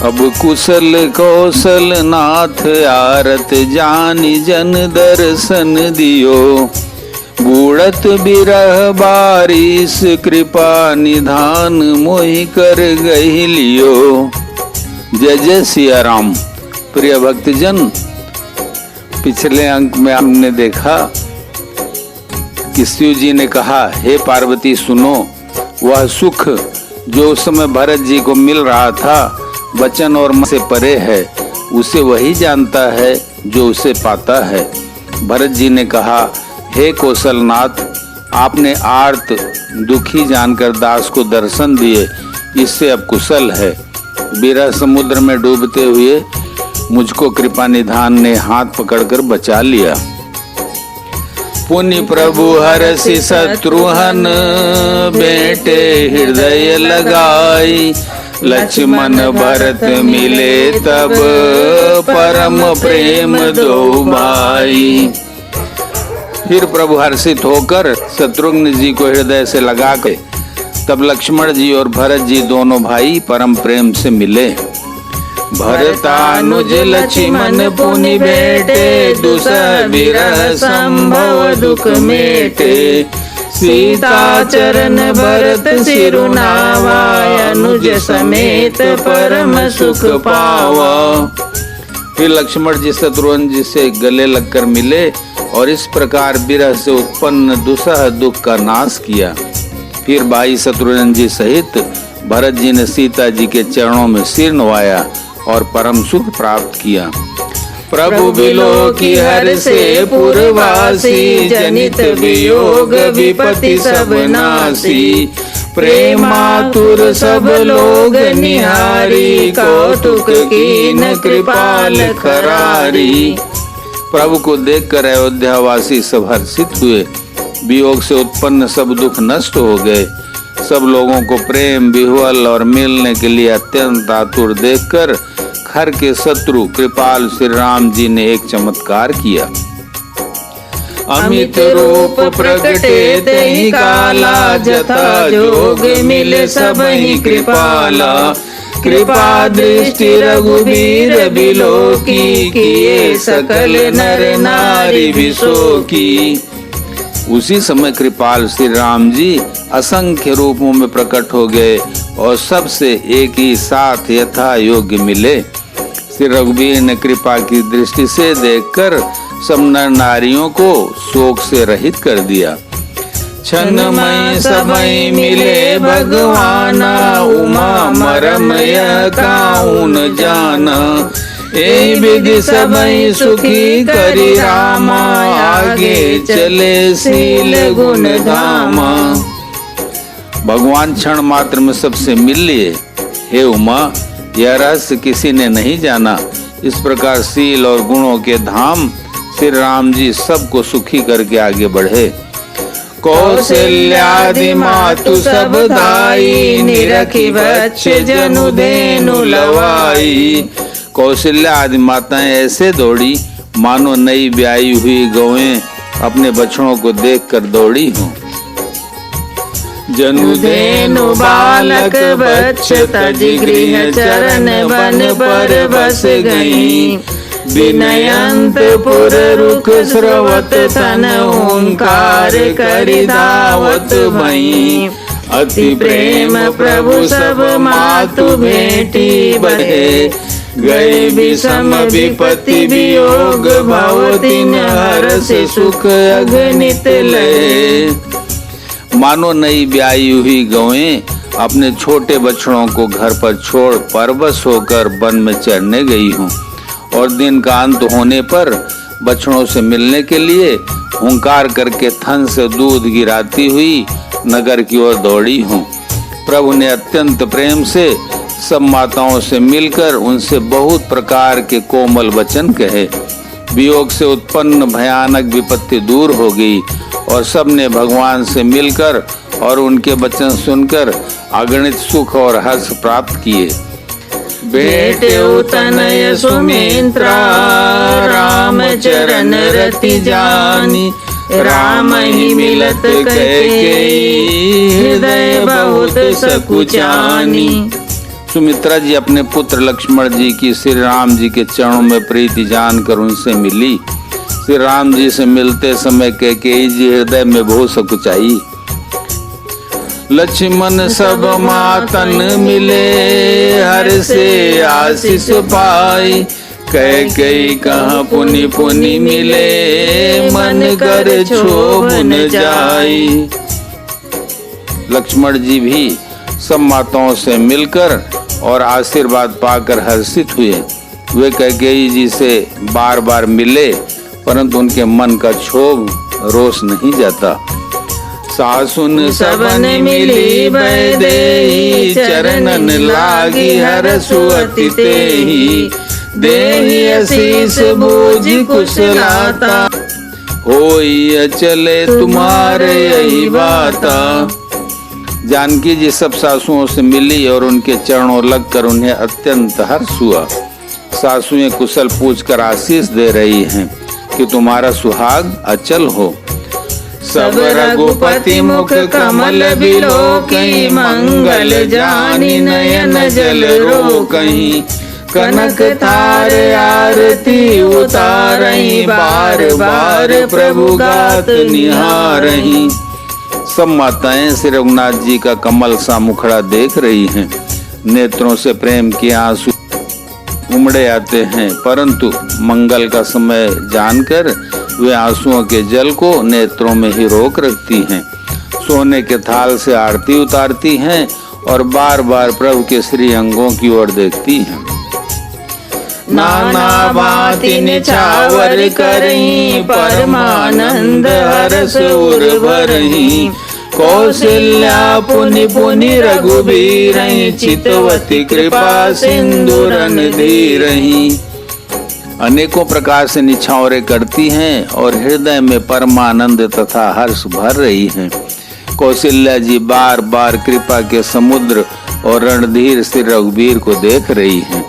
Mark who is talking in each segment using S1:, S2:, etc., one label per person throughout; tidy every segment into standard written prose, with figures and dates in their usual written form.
S1: अब कुशल कौशल नाथ आरत जानि जन दर्शन दियो। बूढ़त बिरह बारिश कृपा निधान मोहि कर गही लियो। जय जय सिया राम। प्रिय भक्तजन, पिछले अंक में हमने देखा कि शिव जी ने कहा, हे पार्वती सुनो, वह सुख जो उस समय भरत जी को मिल रहा था वचन और मन से परे है, उसे वही जानता है जो उसे पाता है। भरत जी ने कहा, हे कौशलनाथ, आपने आर्त दुखी जानकर दास को दर्शन दिए, इससे अब कुशल है। विरह समुद्र में डूबते हुए मुझको कृपा निधान ने हाथ पकड़कर बचा लिया। पुनि प्रभु हरषि शत्रुहन बेटे हृदय लगाई। लक्ष्मण भरत मिले तब परम प्रेम दो भाई। फिर प्रभु हर्षित होकर शत्रुघ्न जी को हृदय से लगा के तब लक्ष्मण जी और भरत जी दोनों भाई परम प्रेम से मिले। भरतानुज लक्ष्मण पुनि भेटे दुसह बिरह संभव दुख मेटे। सीता चरण भरत सिरुनावा अनुज समेत परम सुख पावा। फिर लक्ष्मण जी शत्रुघ्न जी से गले लगकर मिले और इस प्रकार विरह से उत्पन्न दुसह दुख का नाश किया। फिर भाई शत्रुघ्न जी सहित भरत जी ने सीता जी के चरणों में सिर नवाया और परम सुख प्राप्त किया। प्रभु बिलोकी हर से पुरवासी जनित वियोग विपत्ति सब नासी। प्रेमातुर सब लोग निहारी कौतुक कीन कृपाल करारी। प्रभु को देखकर अयोध्यावासी सब हर्षित हुए। वियोग से उत्पन्न सब दुख नष्ट हो गए। सब लोगों को प्रेम विह्वल और मिलने के लिए अत्यंत आतुर देखकर खर के शत्रु कृपाल श्री राम जी ने एक चमत्कार किया। अमित रूप प्रकटे तहि काला जथा जोग मिले सबहि कृपाला। कृपा दृष्टि रघुबीर बिलोकी किए सकल नर नारी विशोकी। उसी समय कृपाल श्री राम जी असंख्य रूपों में प्रकट हो गए और सबसे एक ही साथ यथा योग्य मिले। श्री रघुबीर ने कृपा की दृष्टि से देखकर सब नर नारियों को शोक से रहित कर दिया। क्षणमय समय मिले भगवाना उमा मरम यह काहू न जाना। ए विधि सबई सुखी करी रामा आगे चले शील गुण धामा। भगवान क्षण मात्र में सबसे मिल लिए। हे उमा, यह रहस्य किसी ने नहीं जाना। इस प्रकार शील और गुणों के धाम श्री राम जी सबको सुखी करके आगे बढ़े। कौशल्यादि मातु सब धाई निरखी वत्स जनु धेनु लवाई। कौशल्या आदि माताएं ऐसे दौड़ी मानो नई ब्याई हुई गौएं अपने बछड़ों को देखकर दौड़ी हों। जनुधेनु बालक वत्स तजि गृह चरण वन पर बस गई। विनयंत पुर रुख स्रवत तन ओंकार करि धावत भई। अति प्रेम प्रभु सब मातु भेटी बढ़े। गए विषम विपत्ति वियोग भव तिन हर्ष सुख अगणित लय। मानो नई ब्याई हुई गौएं अपने छोटे बछड़ों को घर पर छोड़ परवश होकर वन में चरने गई हूँ और दिन का अंत होने पर बछड़ों से मिलने के लिए हुंकार करके थन से दूध गिराती हुई नगर की ओर दौड़ी हूँ। प्रभु ने अत्यंत प्रेम से सब माताओं से मिलकर उनसे बहुत प्रकार के कोमल वचन कहे। वियोग से उत्पन्न भयानक विपत्ति दूर हो गई और सब ने भगवान से मिलकर और उनके वचन सुनकर अगणित सुख और हर्ष प्राप्त किए।
S2: भेटे तनय सुमित्रा राम चरण रति जानी। राम ही मिलत कैकेयी हृदय बहुत सकुचानी।
S1: सुमित्रा जी अपने पुत्र लक्ष्मण जी की श्री राम जी के चरणों में प्रीति जानकर उनसे मिली। श्री राम जी से मिलते समय कैकेयी जी हृदय में बहुत सकुचाई। लक्ष्मण सब मातन मिले, हर से आशीष पाई। कैकेयी कहाँ पुनि पुनि मिले, मन कर क्षोभ न जाई। लक्ष्मण जी भी सब माताओं से मिलकर और आशीर्वाद पाकर हर्षित हुए। वे कैकेयी जी से बार बार मिले, परंतु उनके मन का क्षोभ रोष नहीं जाता। सासुन सबन मिली वैदेही, चरणन लागी हरसु अति तेहि। देहि आशीष बूझ कुशलाता, होई चले तुम्हारे यही बाता। जानकी जी सब सासुओं से मिली और उनके चरणों लगकर उन्हें अत्यंत हर्ष हुआ। सासुएं कुशल पूछकर आशीष दे रही हैं कि तुम्हारा सुहाग अचल हो। सब रघुपति मुख कमल बिलोकहि, मंगल जानि नयन जल रोकहि। कनक तार आरती उतारहि, बार बार प्रभु गात निहारहि। सब माताएं श्री रघुनाथ जी का कमल सा मुखड़ा देख रही हैं। नेत्रों से प्रेम के आंसू उमड़े आते हैं, परंतु मंगल का समय जानकर वे आंसुओं के जल को नेत्रों में ही रोक रखती हैं। सोने के थाल से आरती उतारती हैं और बार बार प्रभु के श्री अंगों की ओर देखती हैं। नाना भांति निछावर करहीं, परमानंद हरस उर्वरहीं। कौशल्या पुनि पुनि रघुबीरहीं, चितवती कृपा सिंधुरन धीरहीं। अनेकों प्रकार से निछावरे करती हैं और हृदय में परमानंद तथा हर्ष भर रही हैं। कौशल्या जी बार बार कृपा के समुद्र और रणधीर श्री रघुबीर को देख रही हैं।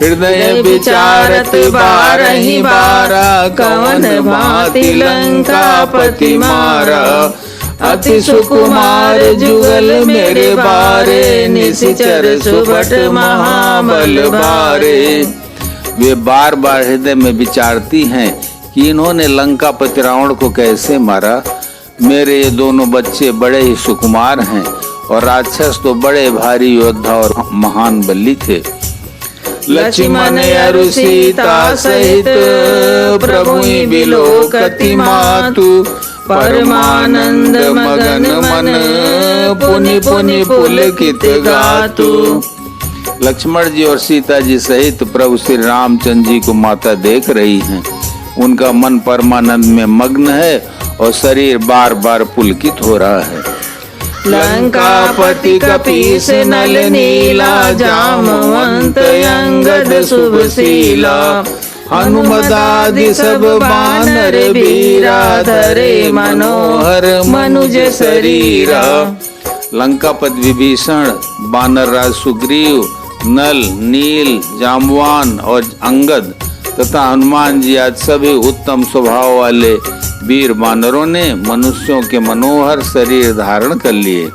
S1: हृदय विचारत बारहि बारा, कवन भांति लंकापति मारा। अति सुकुमार जुगल मेरे बारे, निशिचर सुभट महाबल बारे। वे बार बार हृदय में विचारती हैं कि इन्होंने लंकापति रावण को कैसे मारा। मेरे ये दोनों बच्चे बड़े ही सुकुमार हैं और राक्षस तो बड़े भारी योद्धा और महान बली थे। लक्ष्मण अरु सीता सहित, प्रभु बिलोकति मातु। परमानंद मगन मन, पुनि पुनि पुलकित गातु। लक्ष्मण जी और सीता जी सहित प्रभु श्री रामचंद्र जी को माता देख रही हैं। उनका मन परमानंद में मग्न है और शरीर बार बार पुलकित हो रहा है। लंकापति कपीस नल नीला, जामवंत अंगद शुभशीला। हनुमदादि सब बानर वीरा, धरे मनोहर मनुज शरीरा। लंकापति विभीषण, बानर राज सुग्रीव, नल, नील, जामवान और अंगद तथा हनुमान जी आज सभी उत्तम स्वभाव वाले वीर बानरों ने मनुष्यों के मनोहर शरीर धारण कर लिए।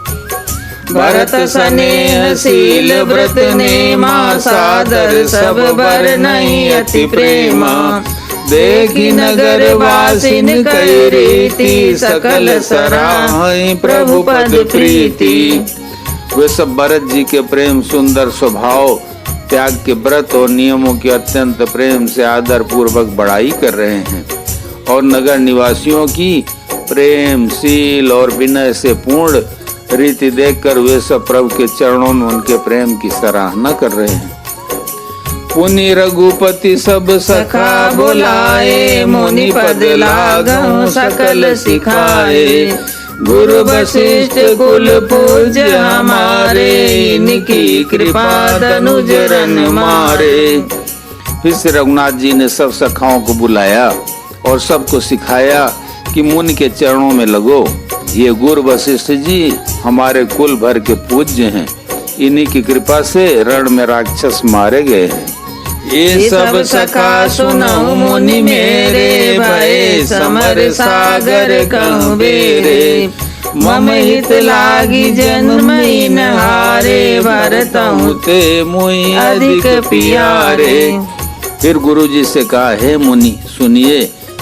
S1: भरत स्नेहशील व्रत नेमा, सादर सब बर नहीं अति प्रेमा। देखी नगर वासिन कई रीति, सकल सराहै प्रभु पद प्रीति। वे सब भरत जी के प्रेम, सुंदर स्वभाव, त्याग के व्रत और नियमों की अत्यंत प्रेम से आदर पूर्वक बड़ाई कर रहे हैं और नगर निवासियों की प्रेम, शील और विनय से पूर्ण रीति देखकर वे सब प्रभु के चरणों में उनके प्रेम की सराहना कर रहे हैं। पुनि रघुपति सब सखा बुलाए, मुनि पद लागहु सकल सिखाए। गुरु वशिष्ठ कुल पूज्य हमारे, इनकी कृपा तनुज रन मारे। फिर श्री रघुनाथ जी ने सब सखाओं को बुलाया और सबको सिखाया कि मुनि के चरणों में लगो। ये गुरु वशिष्ठ जी हमारे कुल भर के पूज्य हैं, इन्हीं की कृपा से रण में राक्षस मारे गए हैं। ये सब सखा सुनहु मुनि मेरे, भय समर सागर कहु बेरे।
S2: मम हित लागी जन्म इन हारे, भरतहु
S1: ते मुई अधिक प्यारे। फिर गुरु जी से कहा, हे मुनि सुनिए,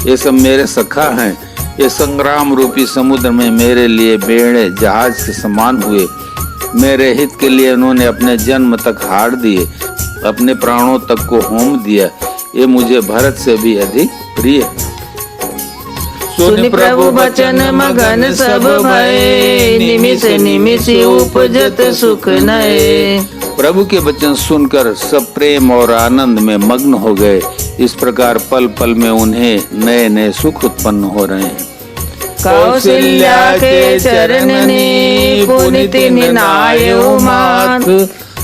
S1: ये सब मेरे सखा हैं। ये संग्राम रूपी समुद्र में मेरे लिए बेड़े जहाज के समान हुए। मेरे हित के लिए उन्होंने अपने जन्म तक हार दिए, अपने प्राणों तक को होम दिया। ये मुझे भरत से भी अधिक प्रिय।
S2: सुनि प्रभु बचन मगन सब भय, निमिष निमिष उपजत सुख नए।
S1: प्रभु के वचन सुनकर सब प्रेम और आनंद में मग्न हो गए। इस प्रकार पल पल में उन्हें नए नए सुख उत्पन्न हो रहे हैं।
S2: कौशल्या के चरण ने पुनित निनायो मात,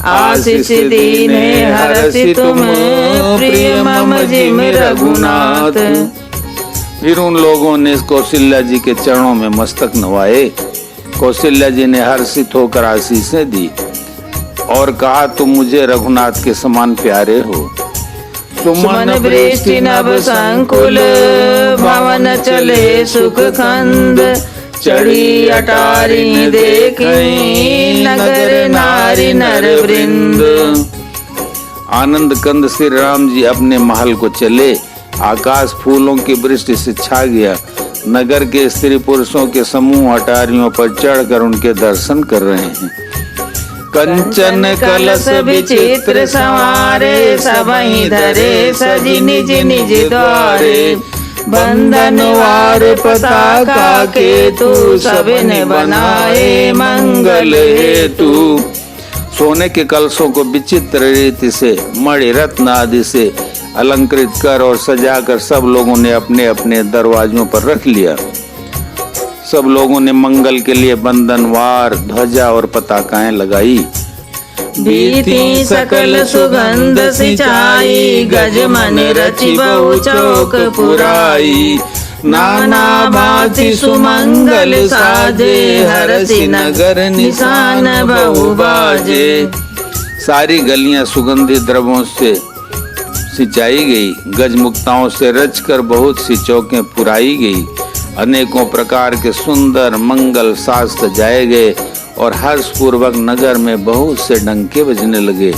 S2: आशीष दीने हरसि तुम प्रिय मम जिम रघुनाथ।
S1: फिर उन लोगों ने कौशल्या जी के चरणों में मस्तक नवाए। कौशल्या जी ने हर्षित होकर आशीषें दी और कहा, तुम मुझे रघुनाथ के समान प्यारे हो।
S2: सुमन वृष्टि नभ संकुल, भवन चले सुख खंड। चढ़ी अटारी देखी, नगर नारी नर वृंद।
S1: आनंद कंद श्री राम जी अपने महल को चले। आकाश फूलों की वृष्टि से छा गया। नगर के स्त्री पुरुषों के समूह अटारियों पर चढ़कर उनके दर्शन कर रहे हैं। कंचन कलश विचित्र संवारे, सबहि धरे सजी निज निज द्वारे। बंधन वार पताका केतु, सबने बनाए मंगल हेतु। सोने के कलशों को विचित्र रीति से मणि रत्न आदि से अलंकृत कर और सजाकर सब लोगों ने अपने अपने दरवाजों पर रख लिया। सब लोगों ने मंगल के लिए बंधनवार ध्वजा और पताकाएं लगाई।
S2: बीती सकल सुगंध सिंचाई, गज मन रचि बहु चौक पुराई। नाना भांति सुमंगल साजे, हरसि नगर निशान बहु बाजे।
S1: सारी गलियां सुगंधित द्रव्यों से सिंचाई गई। गजमुक्ताओं से रचकर बहुत सी चौकें पुराई गई। अनेकों प्रकार के सुंदर मंगल शास्त्र जाए गए और हर्ष पूर्वक नगर में बहुत से डंके बजने लगे।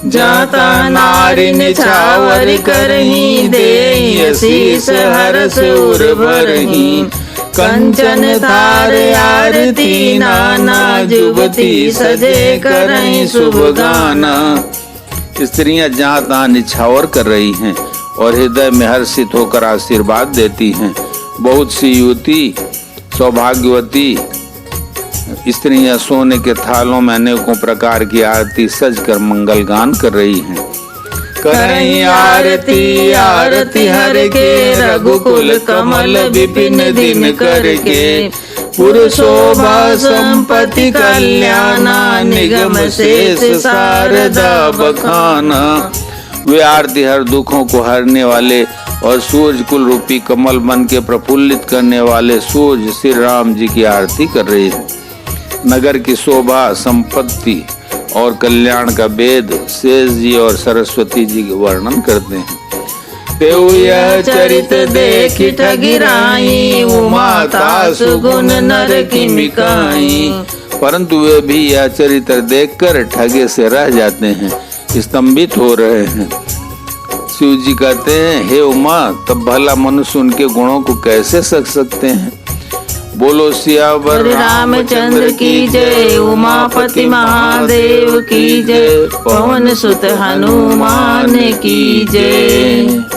S2: जाता नारी निछावर करही, देहि शीस हरस उर भरही। कंचन थार आरती नाना, जुबती सजे करही शुभ गाना।
S1: स्त्रियां जहाँ तहाँ निछावर कर रही हैं और हृदय में हर्षित होकर आशीर्वाद देती हैं। बहुत सी युवती सौभाग्यवती स्त्रियां सोने के थालों में अनेकों प्रकार की आरती सजकर मंगल गान कर रही हैं।
S2: करही आरती आरती हर के, रघुकुल कमल विपिन दिन करके। पुरुषोभा संपत्ति कल्याणा, निगम शेष शारदा बखाना।
S1: वे आरती हर दुखों को हरने वाले और सूर्य कुल रूपी कमल बन के प्रफुल्लित करने वाले सूर्य श्री राम जी की आरती कर रही है। नगर की शोभा, संपत्ति और कल्याण का वेद शेष जी और सरस्वती जी वर्णन करते हैं।
S2: तेऊ यह चरित देखि ठगिराई, उमाता सुगुण नर की मिकाई।
S1: परंतु वे भी यह चरित्र देखकर ठगे से रह जाते हैं, स्तंभित हो रहे हैं। शिव जी कहते हैं, हे उमा, तब भला मनुष्य उनके गुणों को कैसे सक सकते हैं। बोलो सियावर
S2: रामचंद्र की जय, उमापति महादेव की जय, पवन सुत हनुमान की जय।